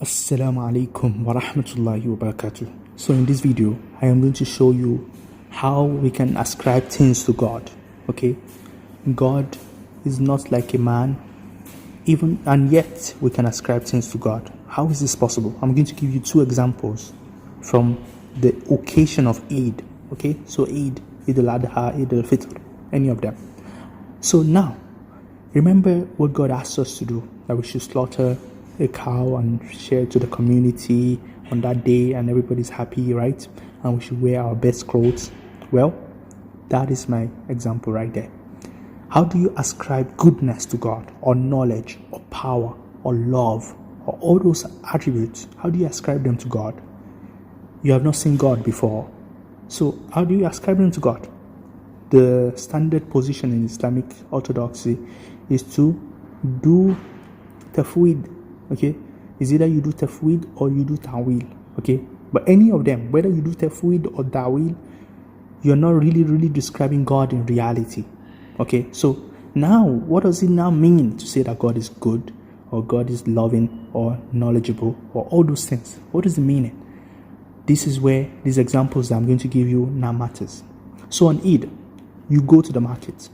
Assalamu alaikum wa rahmatullahi wa barakatuh. So in this video, I am going to show you how we can ascribe things to God. Okay, God is not like a man, even and yet we can ascribe things to God. How is this possible? I'm going to give you two examples from the occasion of Eid. Okay, so Eid al-Adha, Eid al-Fitr, any of them. So now, remember what God asked us to do, that we should slaughter a cow and share it to the community on that day, and everybody's happy, right? And we should wear our best clothes. Well, that is my example right there. How do you ascribe goodness to God, or knowledge, or power, or love, or all those attributes? How do you ascribe them to God? You have not seen God before. So how do you ascribe them to God? The standard position in Islamic orthodoxy is to do Tafwid. Okay, is either you do Tafwid or you do Ta'wil. Okay, but any of them, whether you do Tafwid or Ta'wil, you're not really describing God in reality. Okay, so now what does it now mean to say that God is good, or God is loving, or knowledgeable, or all those things? What is the meaning? This is where these examples that I'm going to give you now matters. So on Eid, you go to the market.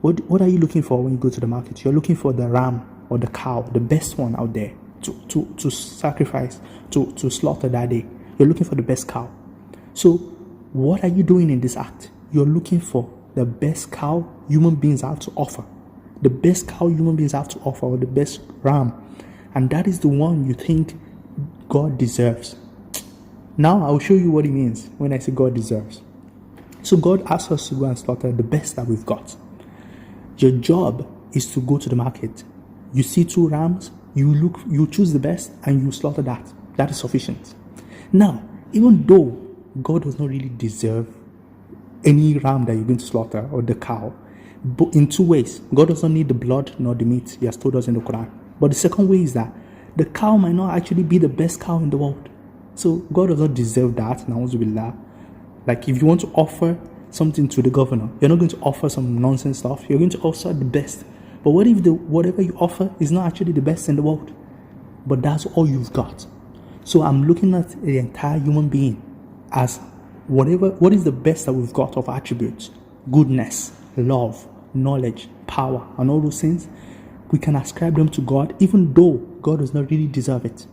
What are you looking for when you go to the market? You're looking for the ram or the cow, the best one out there to sacrifice, to slaughter that day. You're looking for the best cow. So what are you doing in this act? You're looking for the best cow human beings have to offer. The best cow human beings have to offer, or the best ram. And that is the one you think God deserves. Now I'll show you what it means when I say God deserves. So God asks us to go and slaughter the best that we've got. Your job is to go to the market. You see two rams, you choose the best and you slaughter that. That is sufficient. Now, even though God does not really deserve any ram that you're going to slaughter, or the cow, but in two ways. God does not need the blood nor the meat. He has told us in the Quran. But the second way is that the cow might not actually be the best cow in the world. So God does not deserve that. Na'uzubillah. Like if you want to offer something to the governor, you're not going to offer some nonsense stuff. You're going to offer the best. But what if whatever you offer is not actually the best in the world? But that's all you've got. So I'm looking at the entire human being as what is the best that we've got of attributes: goodness, love, knowledge, power, and all those things. We can ascribe them to God, even though God does not really deserve it.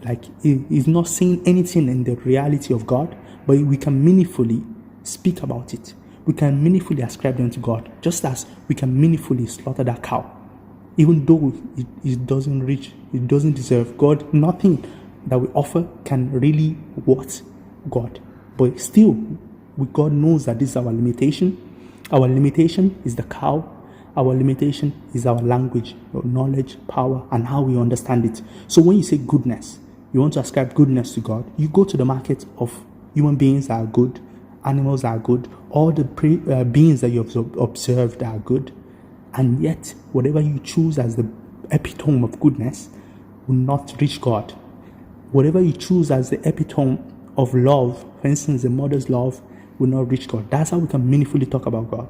Like he's not saying anything in the reality of God, but we can meaningfully speak about it. We can meaningfully ascribe them to God, just as we can meaningfully slaughter that cow, even though it doesn't deserve God. Nothing that we offer can really worth God, but still, God knows that this is our limitation. Our limitation is the cow. Our limitation is our language, our knowledge, power, and how we understand it. So when you say goodness, you want to ascribe goodness to God, you go to the market of human beings that are good, animals that are good, all the beings that you've observed that are good, and yet whatever you choose as the epitome of goodness will not reach God. Whatever you choose as the epitome of love, for instance, the mother's love, will not reach God. That's how we can meaningfully talk about God.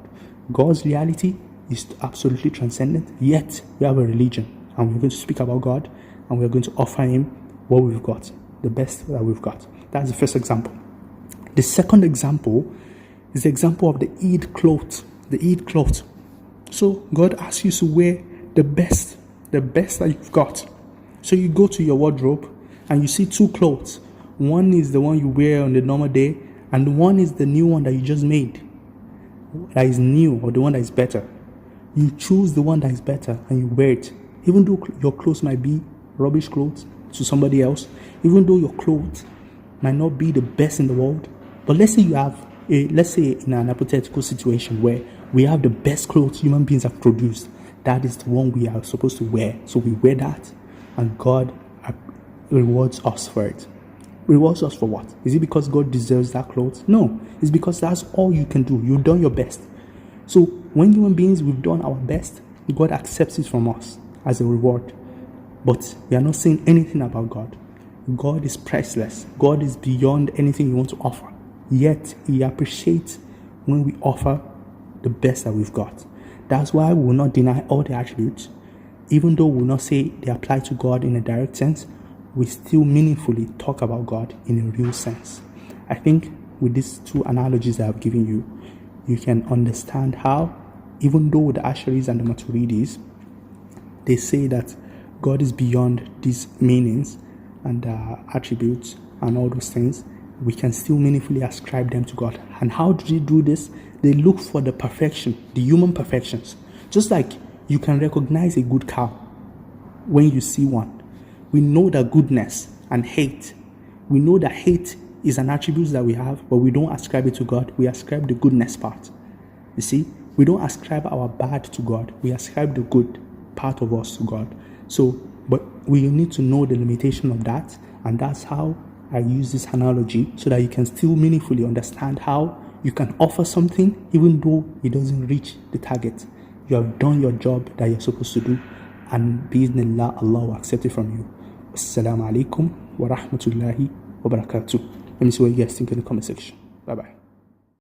God's reality is absolutely transcendent, yet we have a religion, and we're going to speak about God, and we're going to offer Him what we've got, the best that we've got. That's the first example. The second example is the example of the Eid cloth. The Eid cloth. So God asks you to wear the best that you've got. So you go to your wardrobe and you see two clothes. One is the one you wear on the normal day, and one is the new one that you just made, that is new, or the one that is better. You choose the one that is better and you wear it, even though your clothes might be rubbish clothes to somebody else, even though your clothes might not be the best in the world. But let's say in an hypothetical situation where we have the best clothes human beings have produced, that is the one we are supposed to wear. So we wear that, and God rewards us for it. Rewards us for what? Is it because God deserves that clothes? No, it's because that's all you can do. You've done your best. So when human beings, we've done our best, God accepts it from us as a reward. But we are not saying anything about God. God is priceless. God is beyond anything you want to offer. Yet He appreciates when we offer the best that we've got. That's why we will not deny all the attributes, even though we will not say they apply to God in a direct sense. we still meaningfully talk about God in a real sense. I think with these two analogies that I've given you, you can understand how, even though the Asharis and the Maturidis, they say that God is beyond these meanings and attributes and all those things, we can still meaningfully ascribe them to God. And how do they do this? They look for the perfection, the human perfections. Just like you can recognize a good cow when you see one. We know that goodness and hate, we know that hate is an attribute that we have, but we don't ascribe it to God. We ascribe the goodness part. You see, we don't ascribe our bad to God. We ascribe the good part of us to God. So, but we need to know the limitation of that, and that's how I use this analogy, so that you can still meaningfully understand how you can offer something even though it doesn't reach the target. You have done your job that you're supposed to do, and bi'idhnillah, Allah will accept it from you. Assalamu alaikum wa rahmatullahi wa barakatuh. Let me see what you guys think in the comment section. Bye bye.